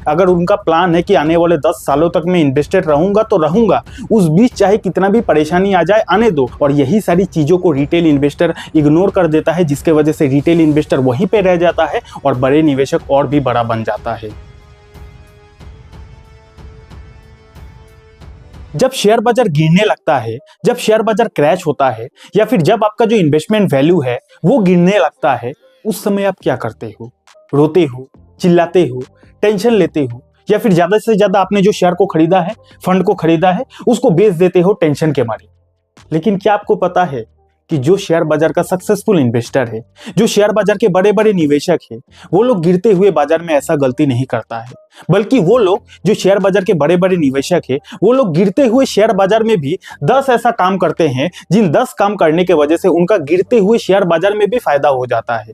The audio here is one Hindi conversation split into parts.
अगर उनका प्लान है कि आने वाले 10 सालों तक मैं इन्वेस्टेड रहूंगा तो रहूंगा, उस बीच चाहे कितना भी परेशानी आ जाए आने दो। और यही सारी चीजों को रिटेल इन्वेस्टर इग्नोर कर देता है, जिसके वजह से रिटेल इन्वेस्टर वहीं पे रह जाता है और बड़े निवेशक और भी बड़ा बन जाता है। जब शेयर बाजार गिरने लगता है, जब शेयर बाजार क्रैश होता है, या फिर जब आपका जो इन्वेस्टमेंट वैल्यू है वो गिरने लगता है, उस समय आप क्या करते हो? रोते हो, चिल्लाते हो, टेंशन लेते हो, या फिर ज्यादा से ज्यादा आपने जो शेयर को खरीदा है, फंड को खरीदा है, उसको बेच देते हो टेंशन के मारे। लेकिन क्या आपको पता है कि जो शेयर बाजार का सक्सेसफुल इन्वेस्टर है, जो शेयर बाजार के बड़े बड़े निवेशक है, वो लोग गिरते हुए बाजार में ऐसा गलती नहीं करता है, बल्कि वो लोग जो शेयर बाजार के बड़े बड़े निवेशक है, वो लोग गिरते हुए शेयर बाजार में भी 10 ऐसा काम करते हैं जिन 10 काम करने के वजह से उनका गिरते हुए शेयर बाजार में भी फायदा हो जाता है।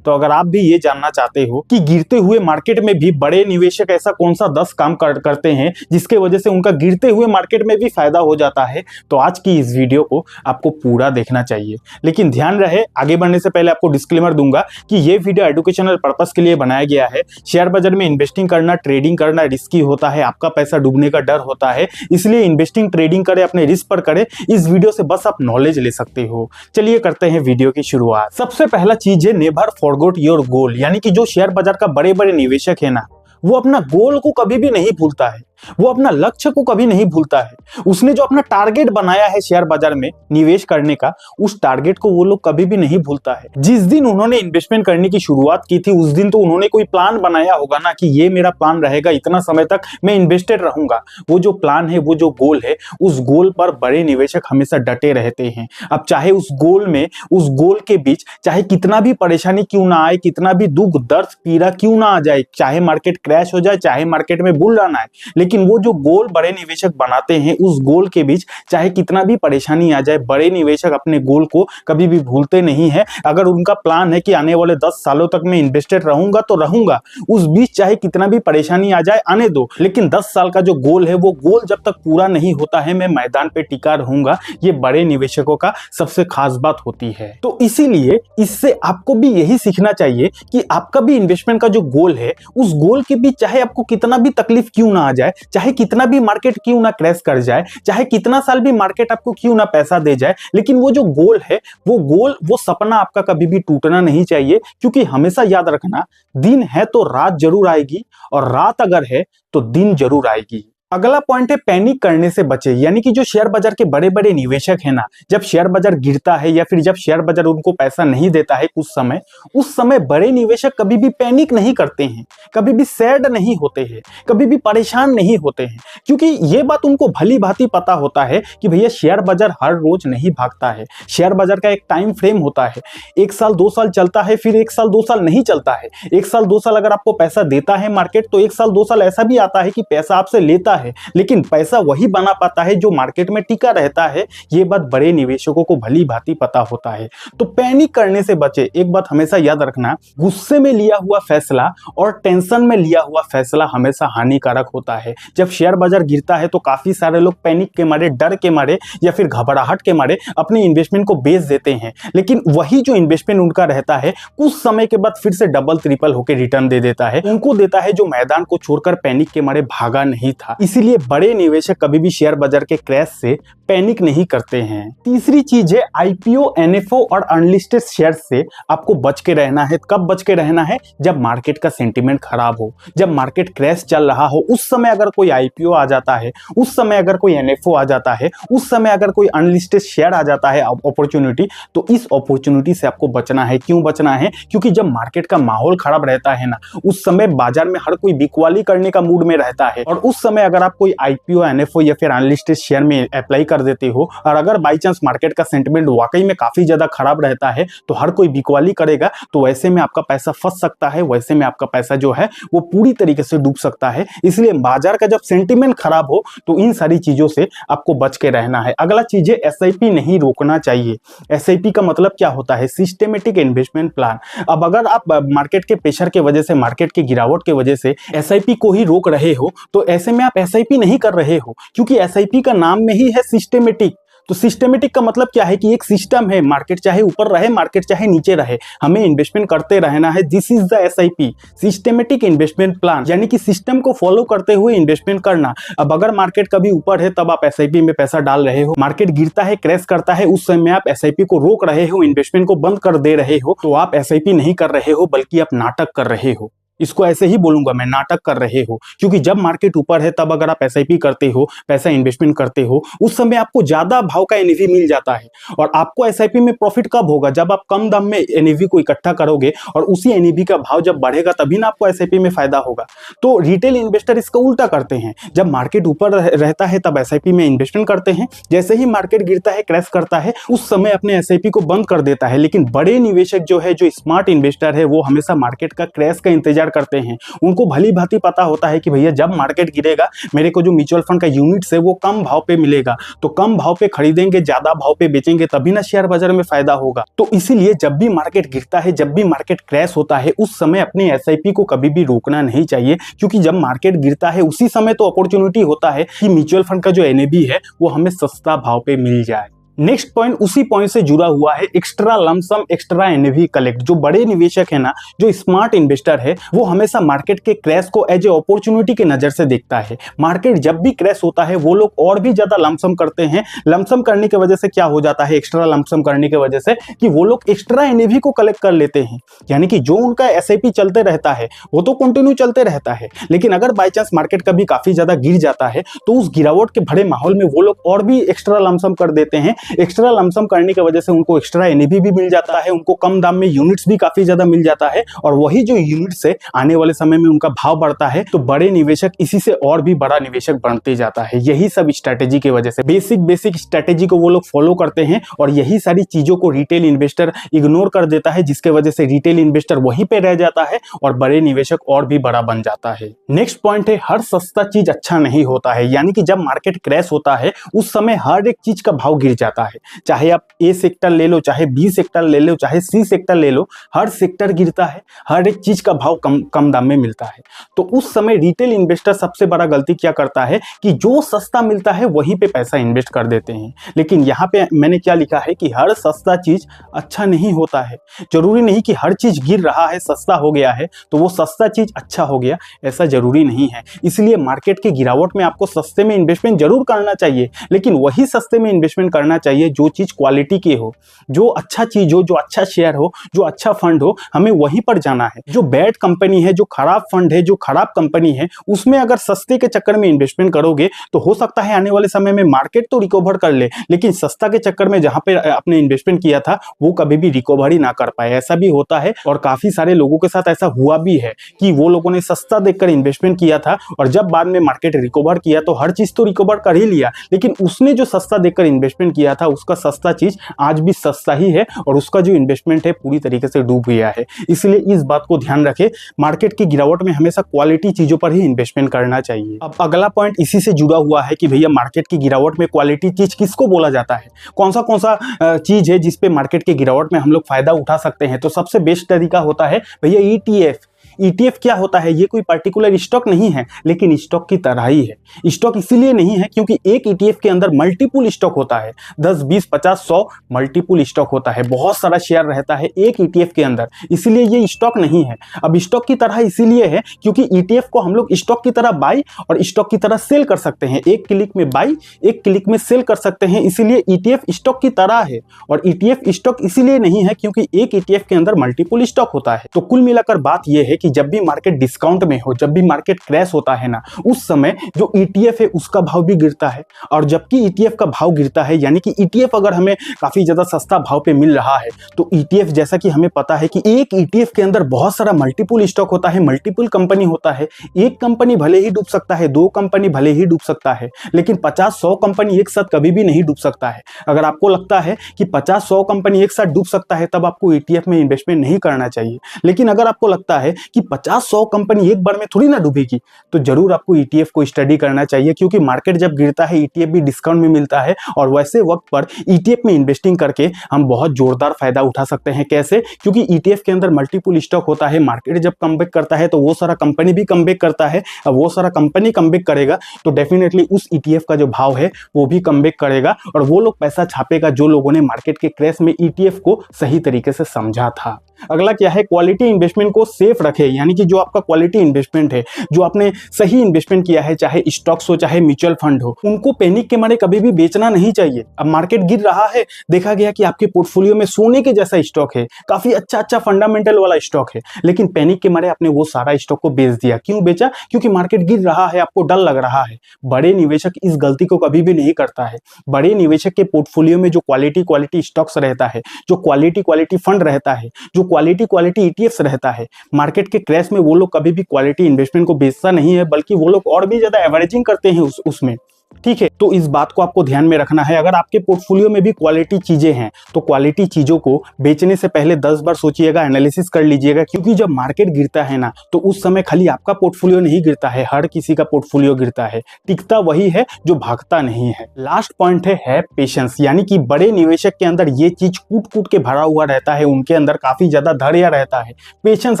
तो अगर आप भी ये जानना चाहते हो कि गिरते हुए मार्केट में भी बड़े निवेशक ऐसा कौन सा 10 काम करते हैं जिसके वजह से उनका गिरते हुए मार्केट में भी फायदा हो जाता है, तो आज की इस वीडियो को आपको पूरा देखना चाहिए। लेकिन ध्यान रहे, आगे बढ़ने से पहले आपको डिस्क्लेमर दूंगा कि ये वीडियो एजुकेशनल पर्पस के लिए बनाया गया है। शेयर बाजार में इन्वेस्टिंग करना, ट्रेडिंग करना रिस्की होता है, आपका पैसा डूबने का डर होता है, इसलिए इन्वेस्टिंग ट्रेडिंग करे अपने रिस्क पर करे। इस वीडियो से बस आप नॉलेज ले सकते हो। चलिए करते हैं वीडियो की शुरुआत। सबसे पहला चीज है नेवर फॉरगेट योर गोल, यानी कि जो शेयर बाजार का बड़े बड़े निवेशक है ना, वो अपना गोल को कभी भी नहीं भूलता है, वो अपना लक्ष्य को कभी नहीं भूलता है। उसने जो अपना टारगेट बनाया है शेयर बाजार में निवेश करने का, उस टारगेट को वो लोग कभी भी नहीं भूलता है। जिस दिन उन्होंने इन्वेस्टमेंट करने की शुरुआत की थी, उस दिन तो उन्होंने कोई प्लान बनाया होगा ना कि ये मेरा प्लान रहेगा, इतना समय तक मैं इन्वेस्टेड रहूंगा। वो जो प्लान है, वो जो गोल है, उस गोल पर बड़े निवेशक हमेशा डटे रहते हैं। अब चाहे उस गोल में, उस गोल के बीच चाहे कितना भी परेशानी क्यों ना आए, कितना भी दुख दर्द पीड़ा क्यों ना आ जाए, चाहे मार्केट क्रैश हो जाए, चाहे मार्केट में बुल रन आए, लेकिन वो जो गोल बड़े निवेशक बनाते हैं, उस गोल के बीच चाहे कितना भी परेशानी आ जाए, बड़े निवेशक अपने गोल को कभी भी भूलते नहीं है। अगर उनका प्लान है कि आने वाले 10 सालों तक मैं इन्वेस्टेड रहूंगा तो रहूंगा, उस बीच चाहे कितना भी परेशानी आ जाए आने दो, लेकिन 10 साल का जो गोल है, वो गोल जब तक पूरा नहीं होता है, मैं मैदान पे टिका रहूंगा। ये बड़े निवेशकों का सबसे खास बात होती है। तो इसीलिए इससे आपको भी यही सीखना चाहिए कि आपका भी इन्वेस्टमेंट का जो गोल है, उस गोल के बीच चाहे आपको कितना भी तकलीफ क्यों ना आ जाए, चाहे कितना भी मार्केट क्यों ना क्रैश कर जाए, चाहे कितना साल भी मार्केट आपको क्यों ना पैसा दे जाए, लेकिन वो जो गोल है, वो गोल, वो सपना आपका कभी भी टूटना नहीं चाहिए। क्योंकि हमेशा याद रखना, दिन है तो रात जरूर आएगी, और रात अगर है तो दिन जरूर आएगी। अगला पॉइंट है पैनिक करने से बचे, यानी कि जो शेयर बाजार के बड़े बड़े निवेशक है ना, जब शेयर बाजार गिरता है या फिर जब शेयर बाजार उनको पैसा नहीं देता है कुछ समय, उस समय बड़े निवेशक कभी भी पैनिक नहीं करते हैं, कभी भी सैड नहीं होते हैं, कभी भी परेशान नहीं होते हैं। क्योंकि ये बात उनको भली भांति पता होता है कि भैया शेयर बाजार हर रोज नहीं भागता है, शेयर बाजार का एक टाइम फ्रेम होता है। 1 साल 2 साल चलता है, फिर 1 साल 2 साल नहीं चलता है। 1 साल 2 साल अगर आपको पैसा देता है मार्केट, तो 1 साल 2 साल ऐसा भी आता है कि पैसा आपसे लेता है, लेकिन पैसा वही बना पाता है जो मार्केट में टिका रहता है। ये बात बड़े निवेशकों को भली भांति पता होता है। तो पैनिक करने से बचे। एक बात हमेशा याद रखना, गुस्से में लिया हुआ फैसला और टेंशन में लिया हुआ फैसला हमेशा हानिकारक होता है। जब शेयर बाजार गिरता है तो काफी सारे लोग पैनिक के मारे, डर के मारे या फिर घबराहट के मारे अपने इन्वेस्टमेंट को बेच देते हैं, लेकिन वही जो इन्वेस्टमेंट उनका रहता है, कुछ समय के बाद फिर से डबल ट्रिपल होकर रिटर्न दे देता है। उनको देता है जो मैदान को छोड़कर पैनिक के मारे भागा नहीं था। इसीलिए बड़े निवेशक कभी भी शेयर बाजार के क्रैश से पैनिक नहीं करते हैं। तीसरी चीज है आईपीओ, एनएफओ और अनलिस्टेड शेयर से आपको बच के रहना है। कब बच के रहना है? जब मार्केट का सेंटीमेंट खराब हो, जब मार्केट क्रैश चल रहा हो, उस समय अगर कोई आईपीओ आ जाता है, उस समय अगर कोई एनएफओ आ जाता है, उस समय अगर कोई अनलिस्टेड शेयर आ जाता है अपॉर्चुनिटी, तो इस अपॉर्चुनिटी से आपको बचना है। क्यों बचना है? क्योंकि जब मार्केट का माहौल खराब रहता है ना, उस समय बाजार में हर कोई बिकवाली करने का मूड में रहता है, और उस समय अगर आप कोई आईपीओ, एनएफओ या फिर अनलिस्टेड शेयर में अप्लाई कर देते हो, और अगर बाई चांस मार्केट का सेंटीमेंट वाकई में काफी ज्यादा खराब रहता है, तो हर कोई बिकवाली करेगा, तो वैसे में आपका पैसा फंस सकता है, वैसे में आपका पैसा जो है वो पूरी तरीके से डूब सकता है। इसलिए बाजार का जब सेंटीमेंट खराब हो तो इन सारी चीजों से आपको बच के रहना है। अगला चीज है एसआईपी नहीं रोकना चाहिए। एसआईपी का मतलब क्या होता है? Systematic investment plan. अब अगर आप मार्केट के प्रेशर के वजह से, मार्केट की गिरावट के वजह से एसआईपी को ही रोक रहे हो, तो ऐसे में आप एसआईपी नहीं कर रहे हो, क्योंकि एसआईपी का नाम में ही है सिस्टेमेटिक। तो सिस्टमेटिक का मतलब क्या है कि एक सिस्टम है, मार्केट चाहे ऊपर रहे, मार्केट चाहे नीचे रहे, हमें इन्वेस्टमेंट करते रहना है। This is the SIP, systematic investment plan, यानी कि सिस्टम को फॉलो करते हुए इन्वेस्टमेंट करना। अब अगर मार्केट कभी ऊपर है तब आप एसआईपी में पैसा डाल रहे हो, मार्केट गिरता है, क्रैश करता है, उस समय आप एसआईपी को रोक रहे हो, इन्वेस्टमेंट को बंद कर दे रहे हो, तो आप एसआईपी नहीं कर रहे हो बल्कि आप नाटक कर रहे हो। इसको ऐसे ही बोलूंगा मैं, नाटक कर रहे हो। क्योंकि जब मार्केट ऊपर है तब अगर आप एसआईपी करते हो, पैसा इन्वेस्टमेंट करते हो, उस समय आपको ज्यादा भाव का एनएवी मिल जाता है। और आपको एसआईपी में प्रॉफिट कब होगा? जब आप कम दाम में एनएवी को इकट्ठा करोगे और उसी एनएवी का भाव जब बढ़ेगा तभी ना आपको एसआईपी में फायदा होगा। तो रिटेल इन्वेस्टर इसका उल्टा करते हैं, जब मार्केट ऊपर रहता है तब एसआईपी में इन्वेस्टमेंट करते हैं, जैसे ही मार्केट गिरता है, क्रैश करता है, उस समय अपने एसआईपी को बंद कर देता है। लेकिन बड़े निवेशक जो है, जो स्मार्ट इन्वेस्टर है, वो हमेशा मार्केट का क्रैश का इंतजार करते हैं। उनको भली भांति पता होता है कि भैया जब मार्केट गिरेगा मेरे को जो म्यूचुअल फंड का यूनिट्स है वो कम भाव पे मिलेगा, तो कम भाव पे खरीदेंगे, ज्यादा भाव पे बेचेंगे, तभी ना शेयर बाजार में फायदा होगा। तो इसीलिए जब भी मार्केट गिरता है, जब भी मार्केट क्रैश होता है, उस समय अपने एसआईपी को कभी भी रोकना नहीं चाहिए। क्योंकि जब मार्केट गिरता है उसी समय तो अपॉर्चुनिटी होता है कि म्यूचुअल फंड का जो एनएवी है वो हमें सस्ता भाव पे मिल जाए। नेक्स्ट पॉइंट उसी पॉइंट से जुड़ा हुआ है, extra lump sum, extra NAV collect. जो बड़े निवेशक है ना, जो स्मार्ट इन्वेस्टर है, वो हमेशा मार्केट के क्रैश को एज ए अपॉर्चुनिटी के नजर से देखता है। मार्केट जब भी क्रैश होता है वो लोग और भी ज्यादा लमसम करते हैं। लमसम करने की वजह से क्या हो जाता है, एक्स्ट्रा लमसम करने की वजह से कि वो लोग एक्स्ट्रा एनएवी को कलेक्ट कर लेते हैं। यानी कि जो उनका एसआईपी चलते रहता है वो तो कंटिन्यू चलते रहता है, लेकिन अगर बाई चांस मार्केट कभी काफी ज्यादा गिर जाता है तो उस गिरावट के भरे माहौल में वो लोग और भी एक्स्ट्रा लमसम कर देते हैं। एक्स्ट्रा लमसम करने की वजह से उनको एक्स्ट्रा एनएवी भी मिल जाता है, उनको कम दाम में यूनिट्स भी काफी ज्यादा मिल जाता है, और वही जो यूनिट्स है आने वाले समय में उनका भाव बढ़ता है। तो बड़े निवेशक इसी से और भी बड़ा निवेशक बनते जाता है। यही सब स्ट्रेटेजी की वजह से, बेसिक स्ट्रेटेजी को वो लोग फॉलो करते हैं, और यही सारी चीजों को रिटेल इन्वेस्टर इग्नोर कर देता है, जिसके वजह से रिटेल इन्वेस्टर वहीं पे रह जाता है और बड़े निवेशक और भी बड़ा बन जाता है। नेक्स्ट पॉइंट है, हर सस्ता चीज अच्छा नहीं होता है। यानी कि जब मार्केट क्रैश होता है उस समय हर एक चीज का भाव गिर जाता है। चाहे आप ए सेक्टर ले लो, चाहे बी सेक्टर ले लो, चाहे सी सेक्टर ले लो, हर सेक्टर गिरता है, हर एक चीज का भाव कम दाम में मिलता है। तो उस समय रिटेल इन्वेस्टर सबसे बड़ा गलती क्या करता है कि जो सस्ता मिलता है वहीं पे पैसा इन्वेस्ट कर देते हैं। लेकिन यहाँ पे मैंने क्या लिखा है कि हर सस्ता चीज अच्छा नहीं होता है। जरूरी नहीं कि हर चीज गिर रहा है, सस्ता हो गया है तो वो सस्ता चीज अच्छा हो गया, ऐसा जरूरी नहीं है। इसलिए मार्केट की गिरावट में आपको सस्ते में इन्वेस्टमेंट जरूर करना चाहिए, लेकिन वही सस्ते में इन्वेस्टमेंट करना चाहिए जो चीज क्वालिटी की हो, जो अच्छा चीज हो, जो अच्छा शेयर हो, जो अच्छा फंड हो, हमें वहीं पर जाना है। जो बैड कंपनी है, जो खराब फंड है, जो खराब कंपनी है, उसमें अगर सस्ते के चक्कर में इन्वेस्टमेंट करोगे तो हो सकता है आने वाले समय में मार्केट तो रिकवर कर ले, लेकिन सस्ता के चक्कर में जहां पे आपने इन्वेस्टमेंट किया था वो कभी भी रिकवर ही ना कर पाए। ऐसा भी होता है और काफी सारे लोगों के साथ ऐसा हुआ भी है कि वो लोगों ने सस्ता देखकर इन्वेस्टमेंट किया था और जब बाद में मार्केट रिकवर किया तो हर चीज तो रिकवर कर ही लिया, लेकिन उसने जो सस्ता देखकर इन्वेस्टमेंट किया था उसका सस्ता चीज आज भी सस्ता ही है और उसका जो इन्वेस्टमेंट है पूरी तरीके से डूब गया है। इसलिए इस बात को ध्यान रखें, मार्केट की गिरावट में हमेशा क्वालिटी चीजों पर ही इन्वेस्टमेंट करना चाहिए। अब अगला पॉइंट इसी से जुड़ा हुआ है कि भैया मार्केट की गिरावट में क्वालिटी चीज किसको बोला जाता है, कौन सा चीज है जिसपे मार्केट की गिरावट में हम लोग फायदा उठा सकते हैं। तो सबसे बेस्ट तरीका होता है भैया ईटीएफ। ईटीएफ क्या होता है? ये कोई पर्टिकुलर स्टॉक नहीं है, लेकिन स्टॉक की तरह ही है। स्टॉक इसीलिए नहीं है क्योंकि एक ईटीएफ के अंदर मल्टीपुल स्टॉक होता है, 10, 20, 50, 100 मल्टीपुल स्टॉक होता है, बहुत सारा शेयर रहता है एक ईटीएफ के अंदर, इसीलिए ये स्टॉक नहीं है। अब स्टॉक की तरह इसीलिए है क्योंकि ईटीएफ को हम लोग स्टॉक की तरह बाई और स्टॉक की तरह सेल कर सकते हैं, एक क्लिक में बाई, एक क्लिक में सेल कर सकते हैं, इसीलिए ईटीएफ स्टॉक की तरह है। और ईटीएफ स्टॉक इसीलिए नहीं है क्योंकि एक ईटीएफ के अंदर मल्टीपुल स्टॉक होता है। तो कुल मिलाकर बात यह है कि जब भी मार्केट डिस्काउंट में हो, जब भी मार्केट क्रैश होता है ना, उस समय जो ईटीएफ है उसका भाव भी गिरता है। और जबकि ईटीएफ का भाव गिरता है, यानी कि ईटीएफ अगर हमें काफी ज्यादा सस्ता भाव पे मिल रहा है तो ईटीएफ, जैसा कि हमें पता है कि एक ईटीएफ के अंदर बहुत सारा मल्टीपुल स्टॉक होता है, मल्टीपुल कंपनी होता है। एक कंपनी भले ही डूब सकता है, दो कंपनी भले ही डूब सकता है, लेकिन 50-100 कंपनी एक साथ कभी भी नहीं डूब सकता है। अगर आपको लगता है कि 50-100 कंपनी एक साथ डूब सकता है तब आपको ईटीएफ में इन्वेस्टमेंट नहीं करना चाहिए। लेकिन अगर आपको लगता है कि कि 50-100 कंपनी एक बार में थोड़ी ना डूबेगी। तो जरूर आपको ईटीएफ को स्टडी करना चाहिए, क्योंकि मार्केट जब गिरता है ईटीएफ भी डिस्काउंट में मिलता है, और वैसे वक्त पर ईटीएफ में इन्वेस्टिंग करके हम बहुत जोरदार फायदा उठा सकते हैं। कैसे? क्योंकि ईटीएफ के अंदर मल्टीपल स्टॉक होता है। मार्केट जब कमबैक करता है तो वो सारा कंपनी भी कमबैक करता है। अब वो सारा कंपनी कमबैक करेगा तो डेफिनेटली उस ईटीएफ का जो भाव है वो भी कमबैक करेगा, और वो लोग पैसा छापेगा जो लोगों ने मार्केट के क्रैश में ईटीएफ को सही तरीके से समझा था। अगला क्या है? क्वालिटी इन्वेस्टमेंट को सेफ रखे, यानी कि जो आपका क्वालिटी इन्वेस्टमेंट है, जो आपने सही इन्वेस्टमेंट किया है, चाहे स्टॉक्स हो चाहे म्यूचुअल फंड हो, उनको पैनिक के मारे कभी भी बेचना नहीं चाहिए। अब मार्केट गिर रहा है, देखा गया कि आपके पोर्टफोलियो में सोने के जैसा स्टॉक है, काफी अच्छा फंडामेंटल वाला स्टॉक है, लेकिन पैनिक के मारे आपने वो सारा स्टॉक को बेच दिया। क्यों बेचा? क्योंकि मार्केट गिर रहा है, आपको डर लग रहा है। बड़े निवेशक इस गलती को कभी भी नहीं करता है। बड़े निवेशक के पोर्टफोलियो में जो क्वालिटी स्टॉक्स रहता है, जो क्वालिटी फंड रहता है, जो क्वालिटी ईटीएफ्स रहता है, मार्केट के क्रैश में वो लोग कभी भी क्वालिटी इन्वेस्टमेंट को बेचता नहीं है, बल्कि वो लोग और भी ज्यादा एवरेजिंग करते हैं उसमें। ठीक है, तो इस बात को आपको ध्यान में रखना है। अगर आपके पोर्टफोलियो में भी क्वालिटी चीजें हैं तो क्वालिटी चीजों को बेचने से पहले 10 बार सोचिएगा, एनालिसिस कर लीजिएगा, क्योंकि जब मार्केट गिरता है ना तो उस समय खाली आपका पोर्टफोलियो नहीं गिरता है, हर किसी का पोर्टफोलियो गिरता है। टिकता वही है जो भागता नहीं है। लास्ट पॉइंट है पेशेंस, यानी कि बड़े निवेशक के अंदर ये चीज कूट के भरा हुआ रहता है, उनके अंदर काफी ज्यादा धैर्य रहता है, पेशेंस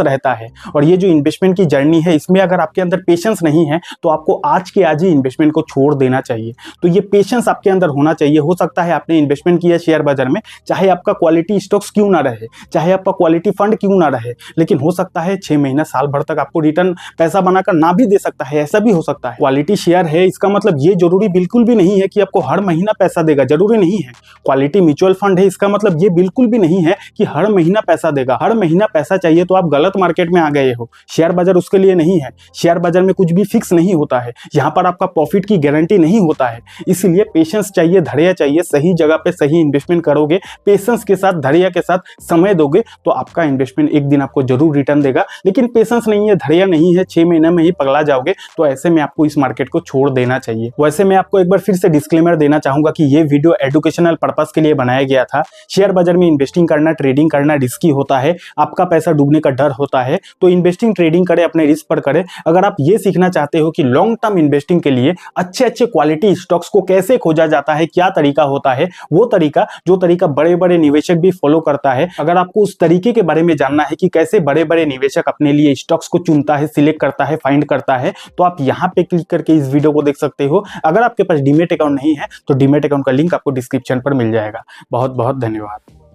रहता है। और ये जो इन्वेस्टमेंट की जर्नी है, इसमें अगर आपके अंदर पेशेंस नहीं है तो आपको आज के आज ही इन्वेस्टमेंट को छोड़ देना चाहिए। तो ये पेशेंस आपके अंदर होना चाहिए। हो सकता है आपने इन्वेस्टमेंट किया शेयर बाजार में, चाहे आपका क्वालिटी स्टॉक्स क्यों ना रहे, चाहे आपका क्वालिटी फंड क्यों ना रहे, लेकिन हो सकता है 6 महीना साल भर तक आपको रिटर्न पैसा बनाकर ना भी दे सकता है, ऐसा भी हो सकता है। क्वालिटी शेयर है, इसका मतलब ये जरूरी बिल्कुल भी नहीं है कि आपको हर महीना पैसा देगा, जरूरी नहीं है। क्वालिटी म्यूचुअल फंड है, इसका मतलब ये बिल्कुल भी नहीं है कि हर महीना पैसा देगा। हर महीना पैसा चाहिए तो आप गलत मार्केट में आ गए हो। शेयर बाजार उसके लिए नहीं है। शेयर बाजार में कुछ भी फिक्स नहीं होता है, यहाँ पर आपका प्रॉफिट की गारंटी नहीं होता है। इसलिए पेशेंस चाहिए, धैर्य चाहिए। सही जगह पे सही इन्वेस्टमेंट करोगे, पेशेंस के साथ, धैर्य के साथ समय दोगे तो आपका इन्वेस्टमेंट एक दिन आपको जरूर रिटर्न देगा। लेकिन पेशेंस नहीं है, धैर्य नहीं है, 6 महीने में ही पगला जाओगे, तो ऐसे में आपको इस मार्केट को छोड़ देना चाहिए। वैसे मैं आपको एक बार फिर से डिस्क्लेमर देना चाहूंगा कि ये वीडियो एजुकेशनल पर्पस के लिए बनाया गया था। शेयर बाजार में इन्वेस्टिंग करना, ट्रेडिंग करना रिस्की होता है, आपका पैसा डूबने का डर होता है, तो इन्वेस्टिंग ट्रेडिंग करें, अपने रिस्क पर करें। अगर आप ये सीखना चाहते हो कि लॉन्ग टर्म इन्वेस्टिंग के लिए अच्छे क्वालिटी स्टॉक्स को कैसे खोजा जाता है, क्या तरीका होता है, वो तरीका जो तरीका बड़े निवेशक भी फॉलो करता है, अगर आपको उस तरीके के बारे में जानना है कि कैसे बड़े निवेशक अपने लिए स्टॉक्स को चुनता है, सिलेक्ट करता है, फाइंड करता है, तो आप यहां पे क्लिक करके इस वीडियो को देख सकते हो। अगर आपके पास डीमैट अकाउंट नहीं है तो डीमैट अकाउंट का लिंक आपको डिस्क्रिप्शन पर मिल जाएगा। बहुत बहुत धन्यवाद।